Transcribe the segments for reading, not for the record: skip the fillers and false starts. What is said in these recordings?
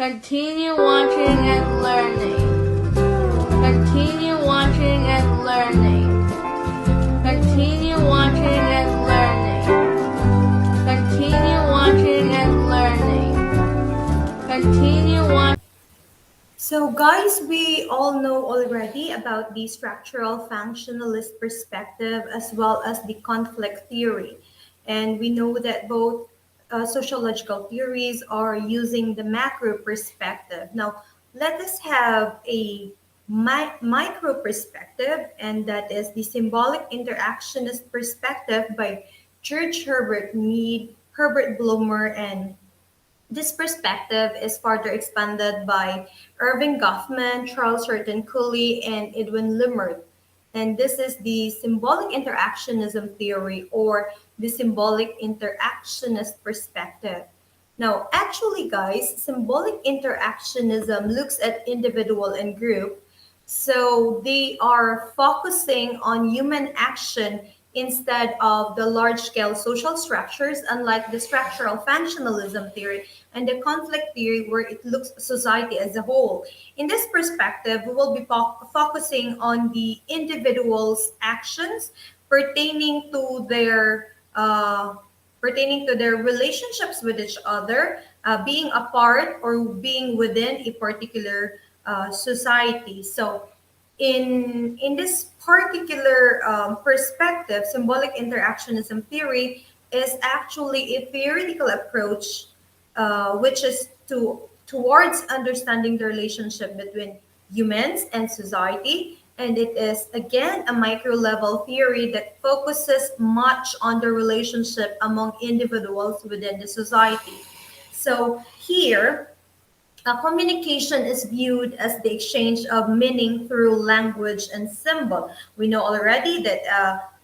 Continue watching and learning. Continue watching and learning. Continue watching and learning. Continue watching and learning. Continue watching. So, guys, we all know already about the structural functionalist perspective as well as the conflict theory. And we know that both sociological theories are using the macro perspective. Now, let us have a micro perspective, and that is the symbolic interactionist perspective by George Herbert, Mead, Herbert Bloomer, and this perspective is further expanded by Irvin Goffman, Charles Horton Cooley, and Edwin Limert. And this is the symbolic interactionism theory or the symbolic interactionist perspective. Now, actually, guys, symbolic interactionism looks at individual and group. So they are focusing on human action instead of the large scale social structures, unlike the structural functionalism theory and the conflict theory, where it looks at society as a whole. In this perspective, we will be focusing on the individual's actions pertaining to their relationships with each other, being apart or being within a particular society. So, in this particular perspective, symbolic interactionism theory is actually a theoretical approach, which is towards understanding the relationship between humans and society. And it is again a micro level theory that focuses much on the relationship among individuals within the society. So here, communication is viewed as the exchange of meaning through language and symbol. We know already that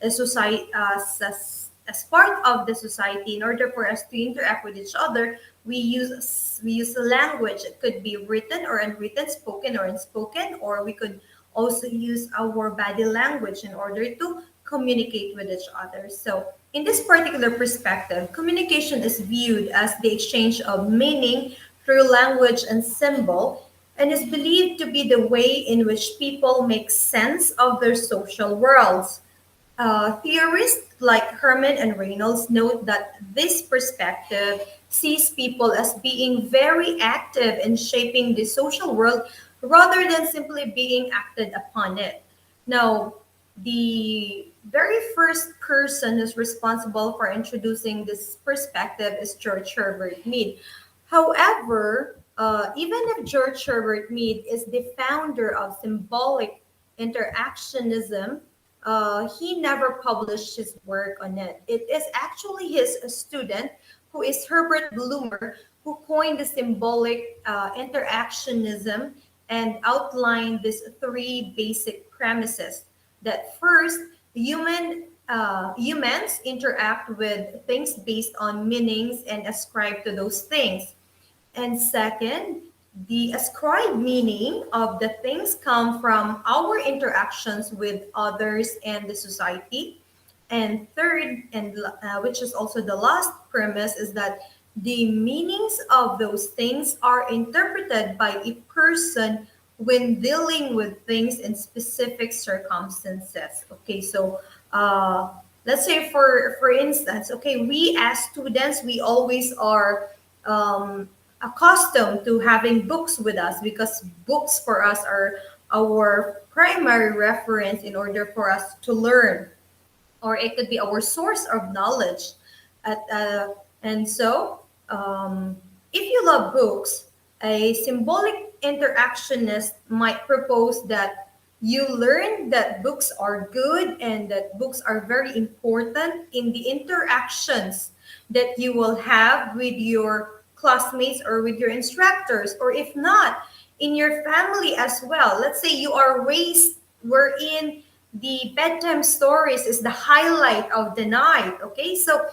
a society, as part of the society, in order for us to interact with each other, we use a language. It could be written or unwritten, spoken or unspoken, or we could also use our body language in order to communicate with each other. So, in this particular perspective, communication is viewed as the exchange of meaning through language and symbol, and is believed to be the way in which people make sense of their social worlds. Theorists like Herman and Reynolds note that this perspective sees people as being very active in shaping the social world rather than simply being acted upon it. Now, the very first person who's responsible for introducing this perspective is George Herbert Mead. However, even if George Herbert Mead is the founder of symbolic interactionism, he never published his work on it. It is actually his student, who is Herbert Bloomer, who coined the symbolic interactionism and outlined these three basic premises. That first, humans interact with things based on meanings and ascribe to those things. And second, the ascribed meaning of the things come from our interactions with others and the society. And third, and which is also the last premise, is that the meanings of those things are interpreted by a person when dealing with things in specific circumstances. Okay, so let's say for instance, okay, we as students, we always are accustomed to having books with us because books for us are our primary reference in order for us to learn, or it could be our source of knowledge. And so, if you love books, a symbolic interactionist might propose that you learn that books are good and that books are very important in the interactions that you will have with your classmates or with your instructors, or if not, in your family as well. Let's say you are raised wherein the bedtime stories is the highlight of the night. Okay, so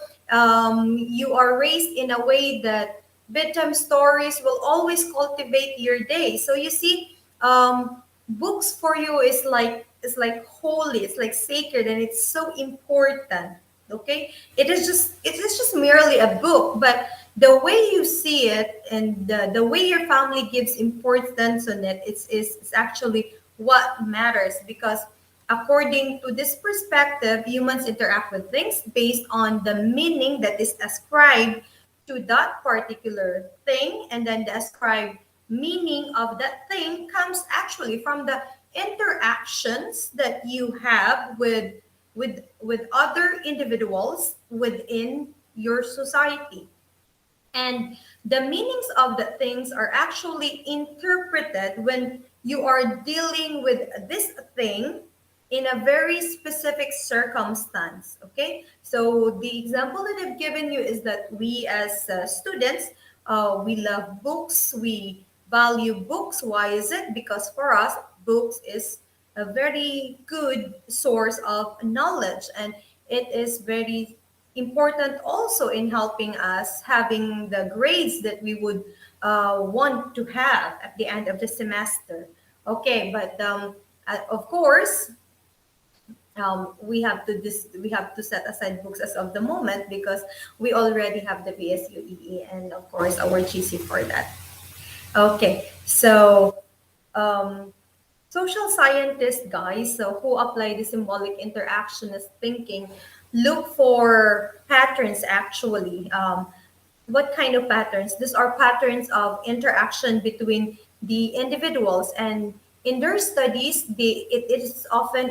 you are raised in a way that bedtime stories will always cultivate your day. So you see, books for you is like holy, it's like sacred, and it's so important. Okay, it is just merely a book, but the way you see it and the way your family gives importance on it is actually what matters, because according to this perspective, humans interact with things based on the meaning that is ascribed to that particular thing, and then the ascribed meaning of that thing comes actually from the interactions that you have with other individuals within your society. And the meanings of the things are actually interpreted when you are dealing with this thing in a very specific circumstance. Okay, so the example that I've given you is that we as students, we love books, we value books. Why is it? Because for us, books is a very good source of knowledge, and it is very important also in helping us having the grades that we would want to have at the end of the semester. Okay, but of course, we have to set aside books as of the moment, because we already have the BSUEE and of course our GC for that. Okay, so um, social scientists, guys, so who apply the symbolic interactionist thinking, look for patterns actually. What kind of patterns? These are patterns of interaction between the individuals, and in their studies, it is often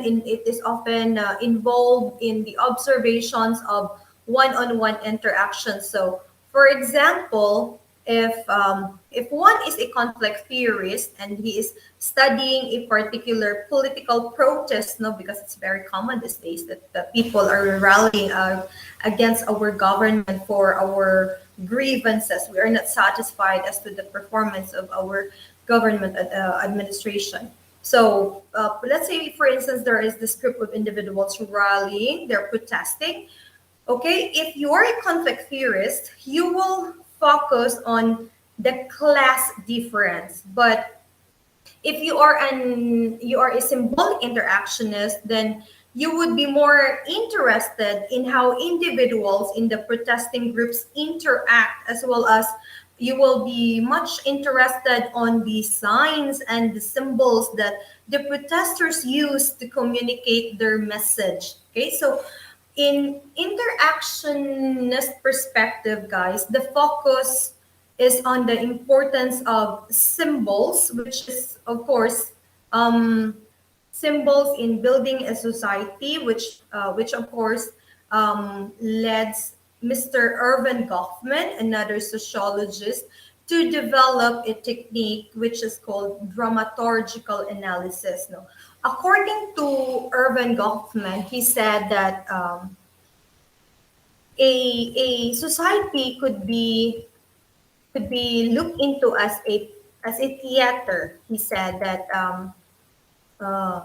involved in the observations of one-on-one interactions. So, for example, if one is a conflict theorist and he is studying a particular political protest, no, because it's very common these days that the people are rallying against our government for our grievances. We are not satisfied as to the performance of our government administration. So let's say, for instance, there is this group of individuals rallying, they're protesting. Okay, if you are a conflict theorist, you will focus on the class difference. But if you are a symbolic interactionist, then you would be more interested in how individuals in the protesting groups interact, as well as you will be much interested on the signs and the symbols that the protesters use to communicate their message. Okay, so in interactionist perspective, guys, the focus is on the importance of symbols, which is, of course, um, symbols in building a society, which of course leads Mr. Irvin Goffman, another sociologist, to develop a technique which is called dramaturgical analysis. No, according to Irvin Goffman, he said that a society could be looked into as a theater. He said that uh,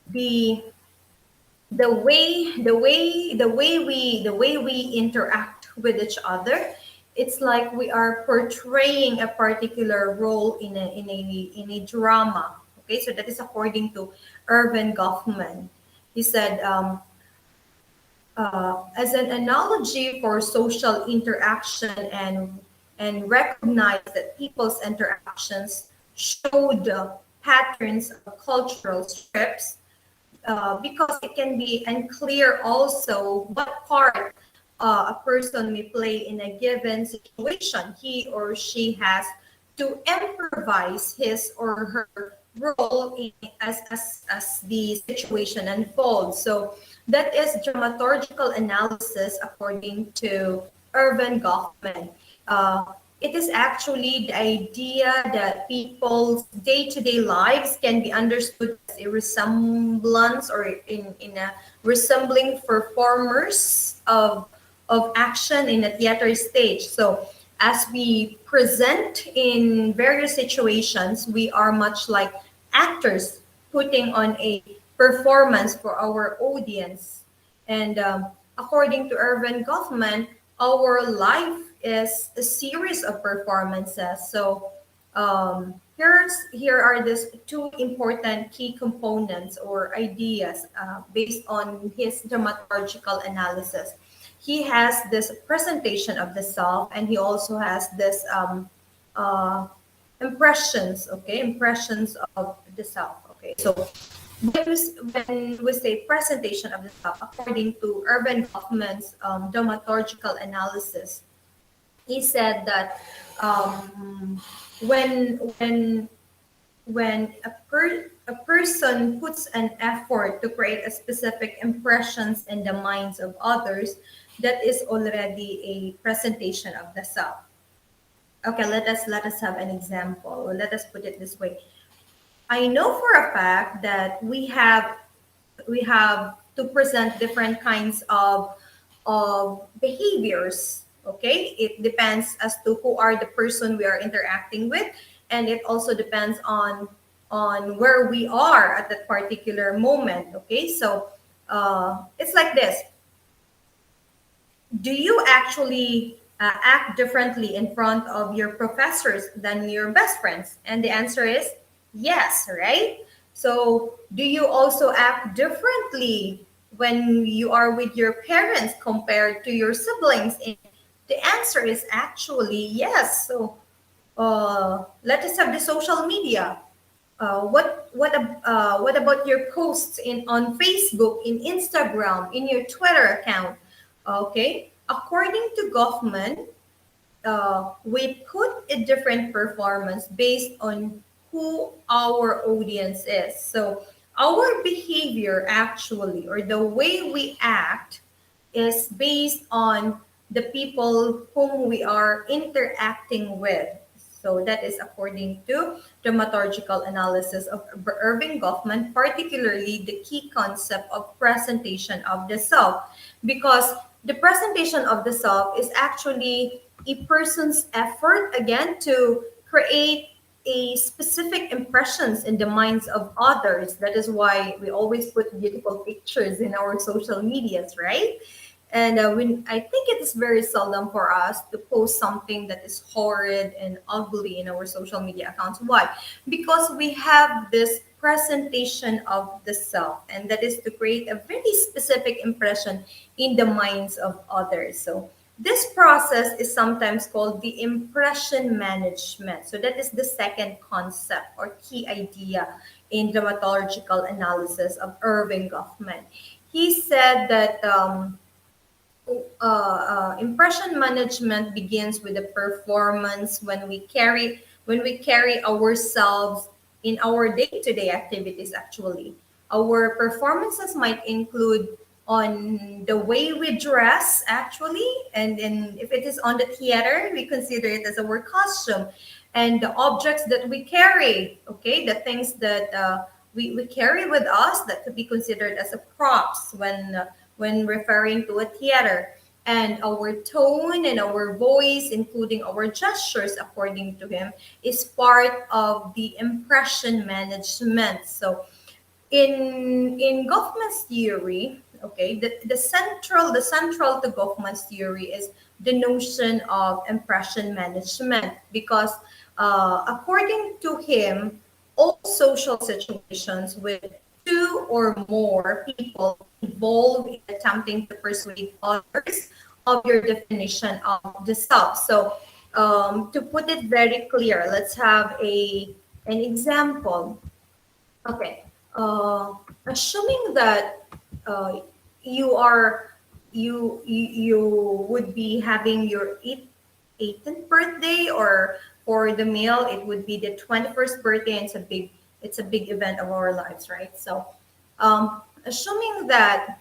the the way we interact with each other, it's like we are portraying a particular role in a drama. Okay, so that is according to Irvin Goffman. He said, as an analogy for social interaction, and recognize that people's interactions showed patterns of cultural scripts, because it can be unclear also what part a person may play in a given situation. He or she has to improvise his or her role as the situation unfolds. So that is dramaturgical analysis according to Irvin Goffman. It is actually the idea that people's day-to-day lives can be understood as a resemblance, or in a resembling performers of action in a theater stage. So as we present in various situations, we are much like actors putting on a performance for our audience. And according to Irvin Goffman, our life is a series of performances. So here are these two important key components or ideas based on his dramaturgical analysis. he has this presentation of the self, and he also has this uh, impressions, okay, impressions of the self. Okay, so when we say presentation of the self, according to Irvin Goffman's dramaturgical analysis, he said that when when when a person puts an effort to create a specific impressions in the minds of others, that is already a presentation of the self. Okay, let us have an example. Or let us put it this way. I know for a fact that we have to present different kinds of behaviors. Okay, it depends as to who are the person we are interacting with, and it also depends on where we are at that particular moment. Okay, so it's like this: do you actually act differently in front of your professors than your best friends? And the answer is yes, right? So, do you also act differently when you are with your parents compared to your siblings? And the answer is actually yes. So, let us have the social media. What about your posts in on Facebook, in Instagram, in your Twitter account? Okay, according to Goffman, we put a different performance based on who our audience is. So our behavior actually, or the way we act, is based on the people whom we are interacting with. So that is according to dramaturgical analysis of Irving Goffman, particularly the key concept of presentation of the self, because the presentation of the self is actually a person's effort again to create a specific impressions in the minds of others. That is why we always put beautiful pictures in our social medias, right? And when I think it is very seldom for us to post something that is horrid and ugly in our social media accounts. Why? Because we have this presentation of the self, and that is to create a very specific impression in the minds of others. So this process is sometimes called the impression management. So that is the second concept or key idea in dramaturgical analysis of Irving Goffman. He said that impression management begins with the performance when we carry ourselves in our day-to-day activities. Actually, our performances might include on the way we dress, actually, and then if it is on the theater, we consider it as our costume, and the objects that we carry, okay, the things that we carry with us, that could be considered as a props when referring to a theater, and our tone and our voice, including our gestures, according to him, is part of the impression management. So in Goffman's theory, okay, the central to Goffman's theory is the notion of impression management, because according to him, all social situations with two or more people involved in attempting to persuade others of your definition of the self. So to put it very clear, let's have an example. Okay. Assuming that uh, you are you would be having your 18th birthday, or for the male it would be the 21st birthday, and it's a big event of our lives, right? So assuming that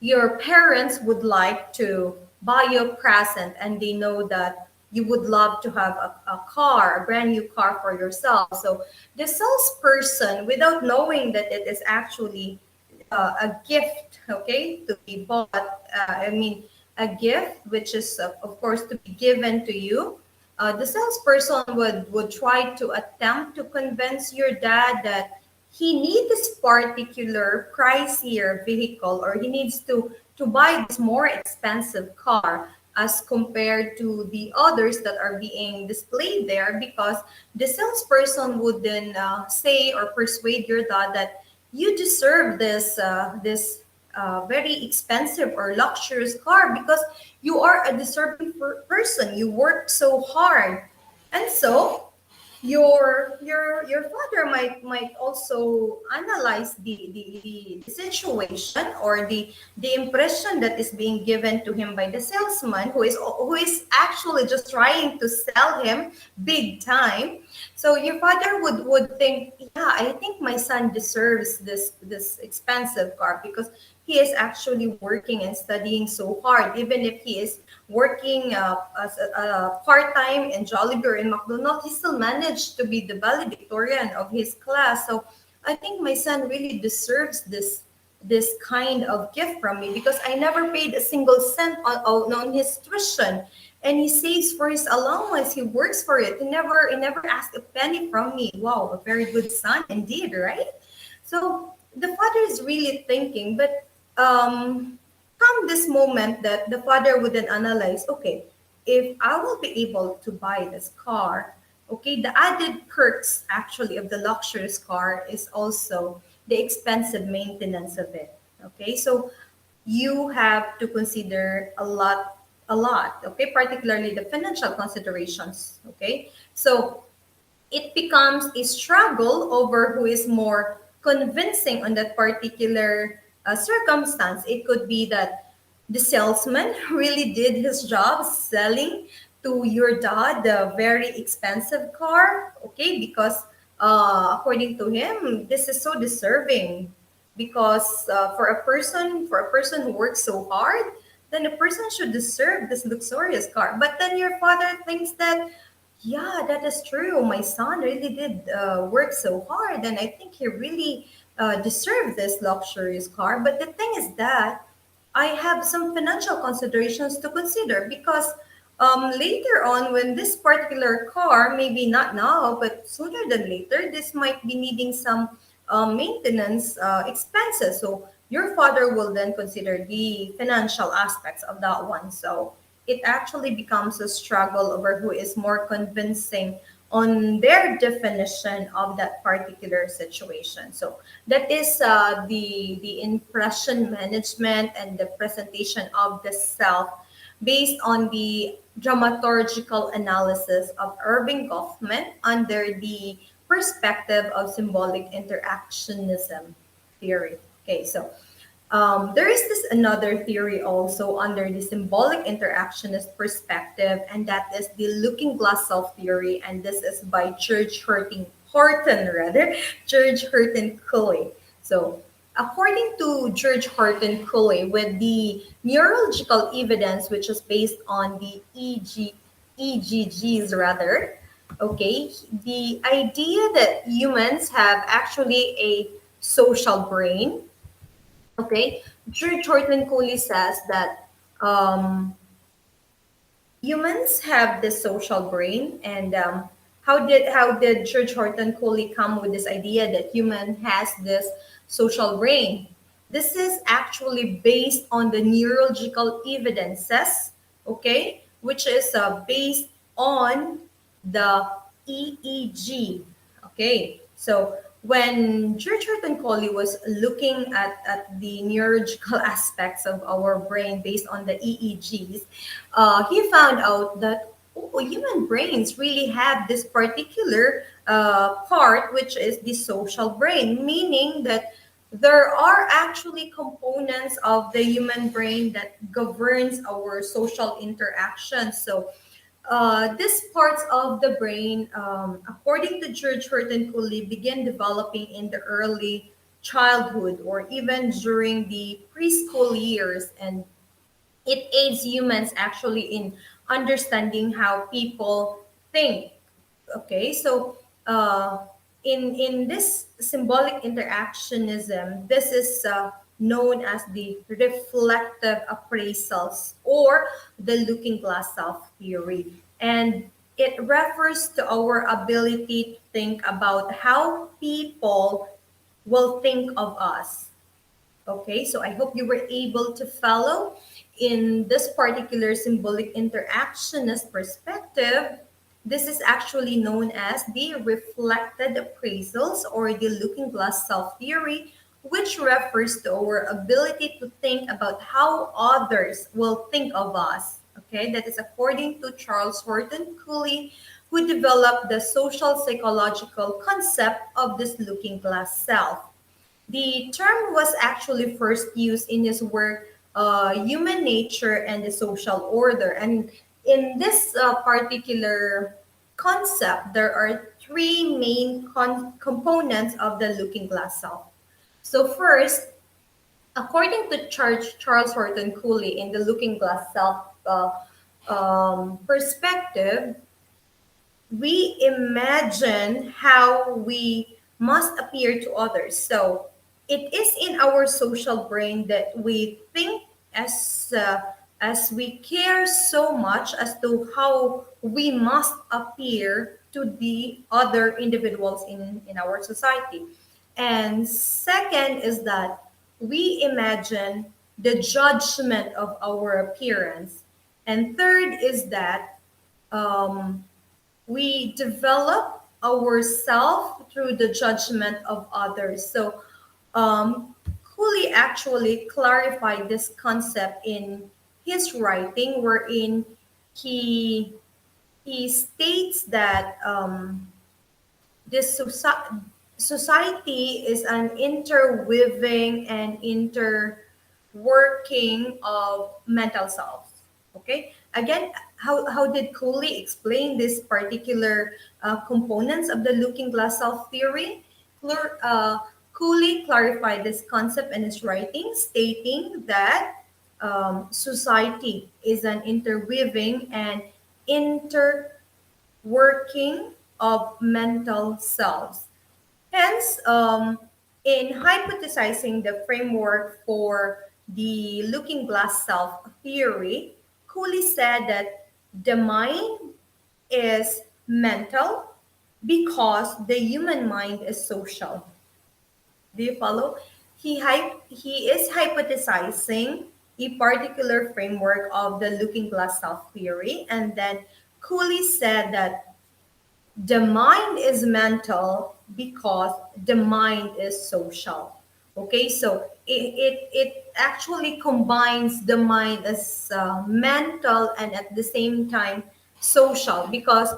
your parents would like to buy you a present, and they know that you would love to have a car, a brand new car for yourself. So the salesperson, without knowing that it is actually a gift, okay, to be bought, I mean, a gift which is, of course, to be given to you. The salesperson would try to attempt to convince your dad that he needs this particular pricier vehicle, or he needs to buy this more expensive car as compared to the others that are being displayed there, because the salesperson would then say or persuade your dad that you deserve this very expensive or luxurious car because you are a deserving person. You work so hard, and so your father might also analyze the situation or the impression that is being given to him by the salesman who is actually just trying to sell him big time. So your father would think, yeah, I think my son deserves this expensive car because he is actually working and studying so hard. Even if he is working as a part-time in Jollibee or in McDonald's, he still managed to be the valedictorian of his class. So I think my son really deserves this kind of gift from me because I never paid a single cent on his tuition. And he saves for his allowance. He works for it. He never asked a penny from me. Wow, a very good son indeed, right? So the father is really thinking, but come this moment that the father would then analyze, okay, if I will be able to buy this car, okay, the added perks actually of the luxurious car is also the expensive maintenance of it. Okay, so you have to consider a lot, okay, particularly the financial considerations. Okay, so it becomes a struggle over who is more convincing on that particular circumstance. It could be that the salesman really did his job selling to your dad the very expensive car, okay, because according to him, this is so deserving. Because for a person who works so hard, then the person should deserve this luxurious car. But then your father thinks that, yeah, that is true. My son really did work so hard, and I think he really deserved this luxurious car. But the thing is that I have some financial considerations to consider because later on, when this particular car, maybe not now, but sooner than later, this might be needing some maintenance expenses. So your father will then consider the financial aspects of that one. So it actually becomes a struggle over who is more convincing on their definition of that particular situation. So that is the impression management and the presentation of the self based on the dramaturgical analysis of Irvin Goffman under the perspective of symbolic interactionism theory. Okay, so there is this another theory also under the symbolic interactionist perspective, and that is the looking glass self theory, and this is by George Horton Cooley. So, according to George Horton Cooley, with the neurological evidence, which is based on the EGGs rather, okay, the idea that humans have actually a social brain. Okay, George Horton Cooley says that humans have this social brain, and how did George Horton Cooley come with this idea that human has this social brain? This is actually based on the neurological evidences, okay, which is based on the EEG. Okay, so when George Horton Coley was looking at the neurological aspects of our brain based on the EEGs, he found out that human brains really have this particular part, which is the social brain, meaning that there are actually components of the human brain that governs our social interactions. So these parts of the brain, according to George Horton Cooley, begin developing in the early childhood or even during the preschool years, and it aids humans actually in understanding how people think. Okay, so in this symbolic interactionism, this is known as the reflective appraisals or the looking glass self theory, and it refers to our ability to think about how people will think of us. Okay, so I hope you were able to follow in this particular symbolic interactionist perspective. This is actually known as the reflected appraisals or the looking glass self theory which refers to our ability to think about how others will think of us. Okay, that is according to Charles Horton Cooley, who developed the social psychological concept of this looking glass self. The term was actually first used in his work, Human Nature and the Social Order. And in this particular concept, there are three main components of the looking glass self. So, first, according to Charles Horton Cooley in the looking glass self perspective, we imagine how we must appear to others. So it is in our social brain that we think as we care so much as to how we must appear to the other individuals in our society. And second is that we imagine the judgment of our appearance. And third is that um, we develop ourselves through the judgment of others. So, Cooley actually clarified this concept in his writing, wherein he he states that this society is an interweaving and interworking of mental selves. Okay. Again, how did Cooley explain this particular components of the looking glass self theory? Cooley clarified this concept in his writing, stating that society is an interweaving and interworking of mental selves. Hence, in hypothesizing the framework for the looking glass self theory, Cooley said that the mind is mental because the human mind is social. Do you follow? He is hypothesizing a particular framework of the looking glass self theory, and then Cooley said that the mind is mental because the mind is social. Okay, so it actually combines the mind as mental and at the same time social, because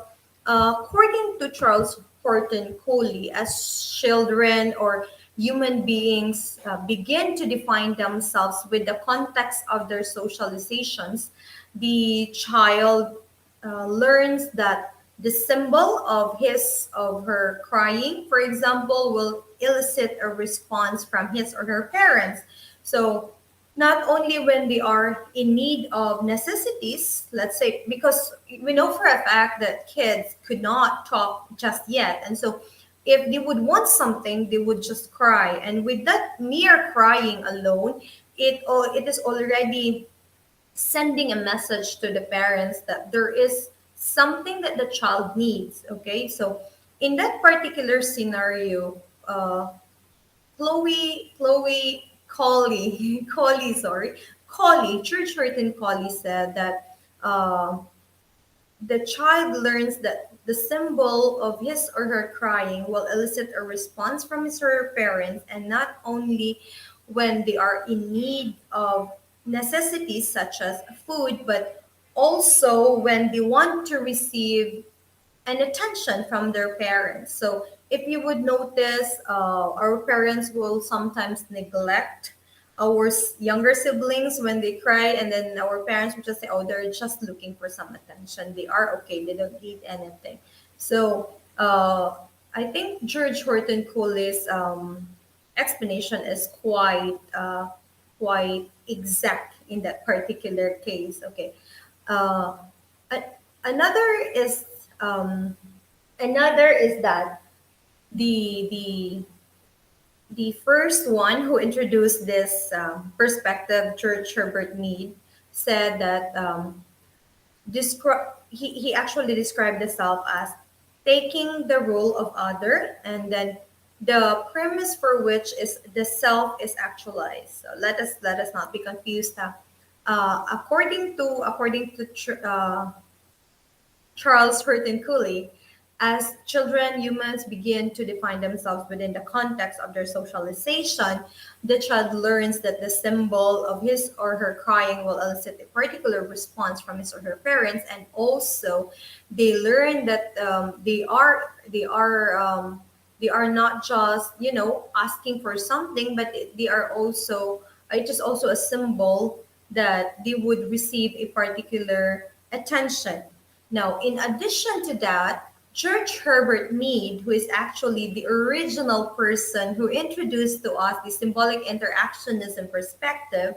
according to Charles Horton Cooley, as children or human beings begin to define themselves with the context of their socializations, the child learns that the symbol of his of her crying, for example, will elicit a response from his or her parents. So not only when they are in need of necessities, let's say, because we know for a fact that kids could not talk just yet, and so if they would want something, they would just cry, and with that mere crying alone, it is already sending a message to the parents that there is something that the child needs. Okay, so in that particular scenario, Chloe Colley Colley, sorry, Colley, Church Hurton Colley said that the child learns that the symbol of his or her crying will elicit a response from his or her parents, and not only when they are in need of necessities such as food, but also when they want to receive and attention from their parents. So if you would notice, our parents will sometimes neglect our younger siblings when they cry, and then our parents would just say, "Oh, they're just looking for some attention. They are okay. They don't need anything." So I think George Horton Cooley's explanation is quite exact in that particular case. Okay. Uh, a- another is um, another is that the the first one who introduced this perspective, George Herbert Mead, said that he actually described the self as taking the role of other, and then the premise for which is the self is actualized. So let us not be confused. According to Charles Hurton Cooley, as children, humans begin to define themselves within the context of their socialization, the child learns that the symbol of his or her crying will elicit a particular response from his or her parents, and also they learn that they are not just asking for something, but they are also it is also a symbol that they would receive a particular attention. Now, in addition to that, George Herbert Mead, who is actually the original person who introduced to us the symbolic interactionism perspective,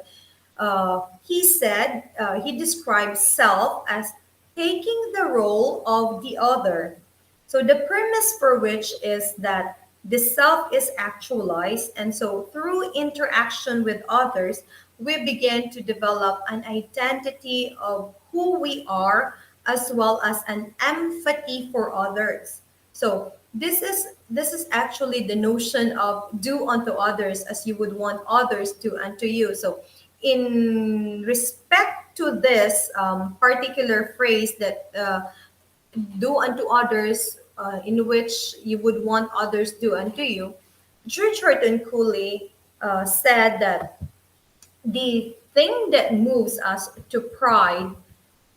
he said, he describes self as taking the role of the other. So the premise for which is that the self is actualized, and so through interaction with others, we begin to develop an identity of who we are as well as an empathy for others. So this is actually the notion of do unto others as you would want others to unto you. So in respect to this particular phrase that do unto others, in which you would want others do unto you, George Horton Cooley said that the thing that moves us to pride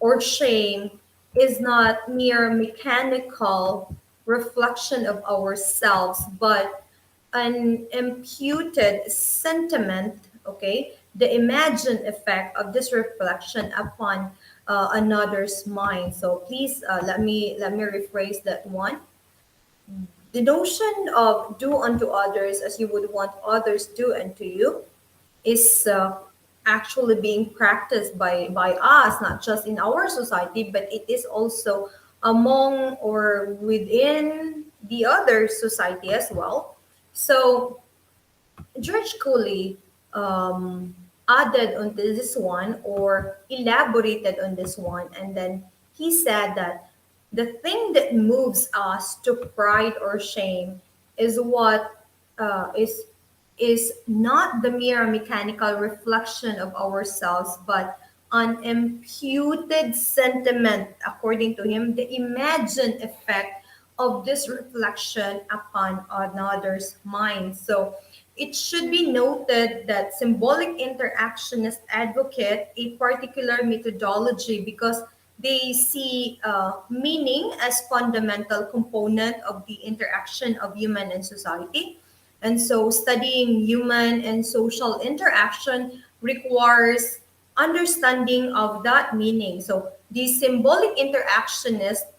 or shame is not mere mechanical reflection of ourselves, but an imputed sentiment, okay? The imagined effect of this reflection upon another's mind. So please let me rephrase that one. The notion of do unto others as you would want others do unto you is actually being practiced by us, not just in our society, but it is also among or within the other society as well. So George Cooley added on this one or elaborated on this one, and then he said that the thing that moves us to pride or shame is what is not the mere mechanical reflection of ourselves, but an imputed sentiment, according to him, the imagined effect of this reflection upon another's mind. So it should be noted that symbolic interactionists advocate a particular methodology because they see meaning as fundamental component of the interaction of human and society. And so studying human and social interaction requires understanding of that meaning. So the symbolic interactionists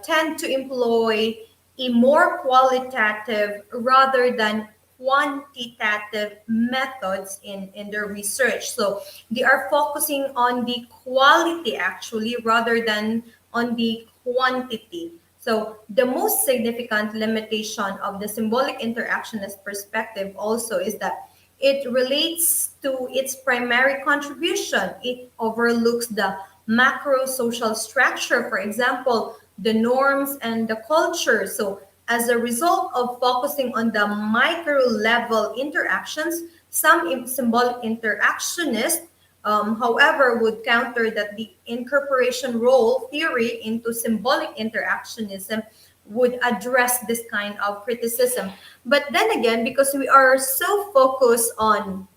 tend to employ a more qualitative rather than quantitative methods in their research. So they are focusing on the quality actually rather than on the quantity. So the most significant limitation of the symbolic interactionist perspective also is that it relates to its primary contribution. It overlooks the macro social structure, for example, the norms and the culture. So as a result of focusing on the micro level interactions, some symbolic interactionists, however, would counter that the incorporation role theory into symbolic interactionism would address this kind of criticism. But then again, because we are so focused on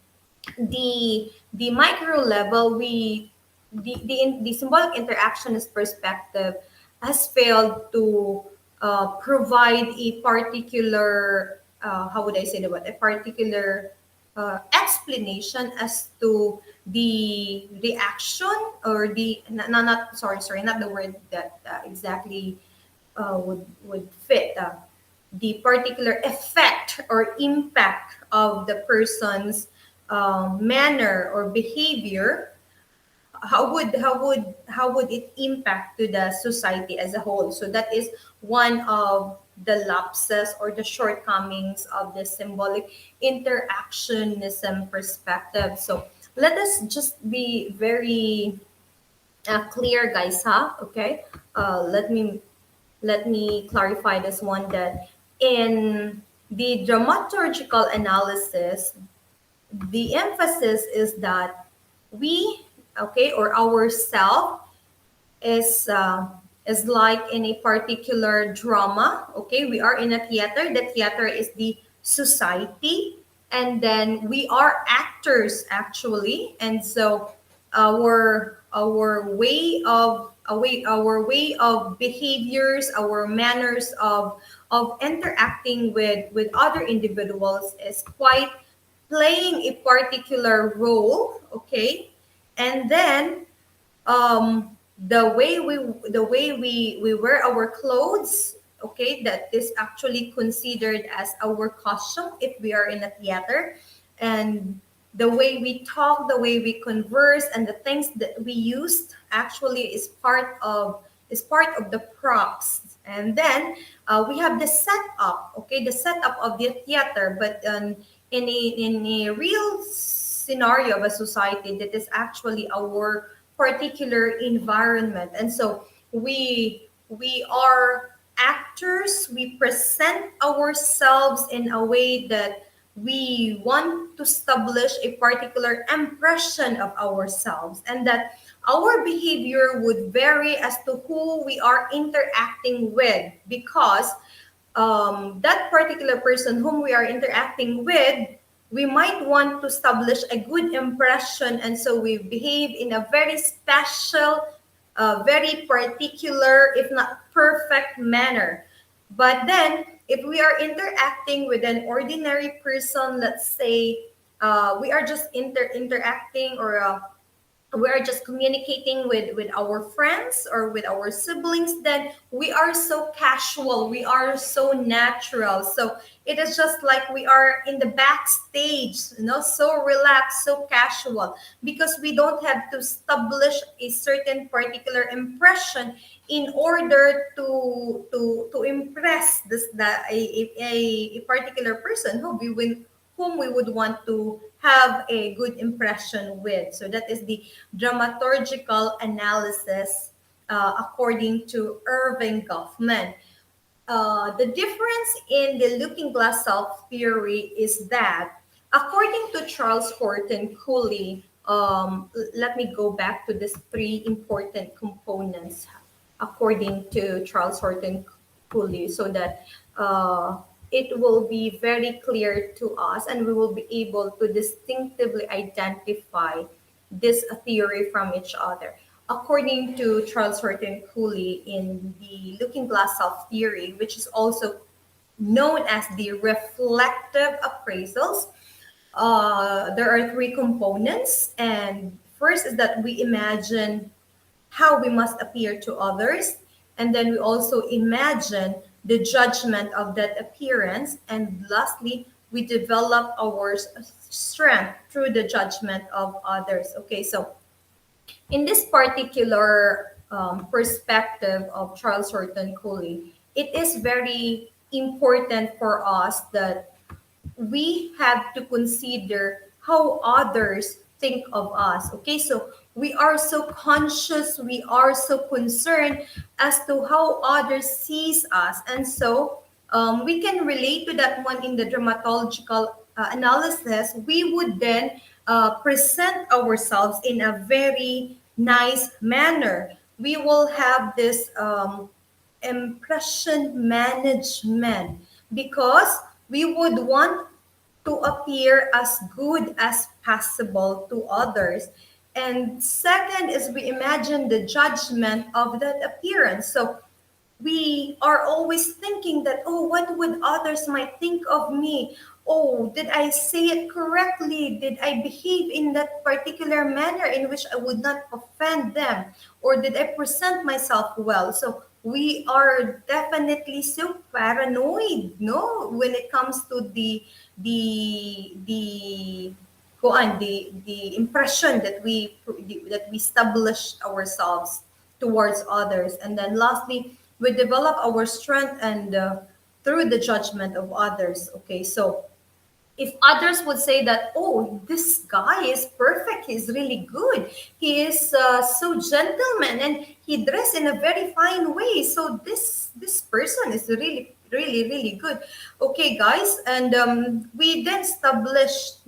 the micro level, the symbolic interactionist perspective has failed to provide a particular how would I say the word, a particular explanation as to the reaction or the not sorry not the word that exactly would fit the particular effect or impact of the person's manner or behavior. How would it impact to the society as a whole? So that is one of the lapses or the shortcomings of the symbolic interactionism perspective. So let us just be very clear, guys, huh? Okay. Let me clarify this one, that in the dramaturgical analysis, the emphasis is that we, okay, or our self is is like in a particular drama. Okay, we are in a theater. The theater is the society, and then we are actors actually. And so our way of behaviors, our manners of interacting with other individuals is quite playing a particular role. Okay, and then the way we wear our clothes, okay, that is actually considered as our costume if we are in a theater. And the way we talk, the way we converse, and the things that we used actually is part of the props. And then we have the setup, okay, the setup of the theater. But in a real scenario of a society, that is actually our particular environment. And so we are actors. We present ourselves in a way that we want to establish a particular impression of ourselves, and that our behavior would vary as to who we are interacting with, because that particular person whom we are interacting with, we might want to establish a good impression, and so we behave in a very special, very particular, if not perfect manner. But then, if we are interacting with an ordinary person, let's say we are just interacting, or we are just communicating with our friends or with our siblings, then we are so casual, we are so natural. So it is just like we are in the backstage, so relaxed, so casual, because we don't have to establish a certain particular impression in order to impress a particular person whom we would want to have a good impression with. So that is the dramaturgical analysis, according to Irvin Goffman. The difference in the looking glass self theory is that, according to Charles Horton Cooley, let me go back to these three important components, according to Charles Horton Cooley, so that it will be very clear to us, and we will be able to distinctively identify this theory from each other. According to Charles Horton Cooley, in the looking glass self theory, which is also known as the reflective appraisals, there are three components. And first is that we imagine how we must appear to others. And then we also imagine the judgment of that appearance. And lastly, we develop our strength through the judgment of others. Okay, so in this particular perspective of Charles Horton Cooley, it is very important for us that we have to consider how others think of us. Okay, so we are so conscious, we are so concerned as to how others sees us. And so we can relate to that one in the dramaturgical analysis. We would then present ourselves in a very nice manner. We will have this impression management, because we would want to appear as good as possible to others. And second is we imagine the judgment of that appearance. So we are always thinking that, oh, what would others might think of me? Oh, did I say it correctly? Did I behave in that particular manner in which I would not offend them? Or did I present myself well? So we are definitely so paranoid, no, when it comes to the go on the impression that we established ourselves towards others. And then lastly, we develop our strength and through the judgment of others. Okay, so if others would say that, oh, this guy is perfect, he's really good, he is so gentleman, and he dressed in a very fine way, so this person is really really really good. Okay, guys, and we then established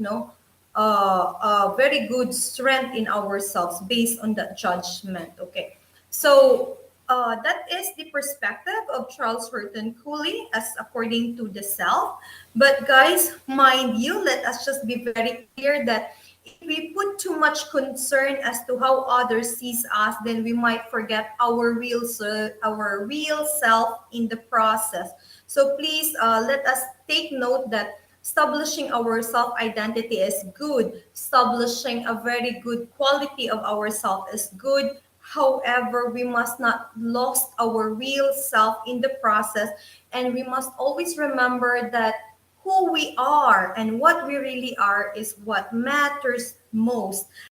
a very good strength in ourselves based on that judgment. Okay, so That is the perspective of Charles Horton Cooley as according to the self. But guys, mind you, let us just be very clear that if we put too much concern as to how others sees us, then we might forget our real self in the process. So please let us take note that establishing our self identity is good. Establishing a very good quality of ourself is good. However, we must not lost our real self in the process, and we must always remember that who we are and what we really are is what matters most.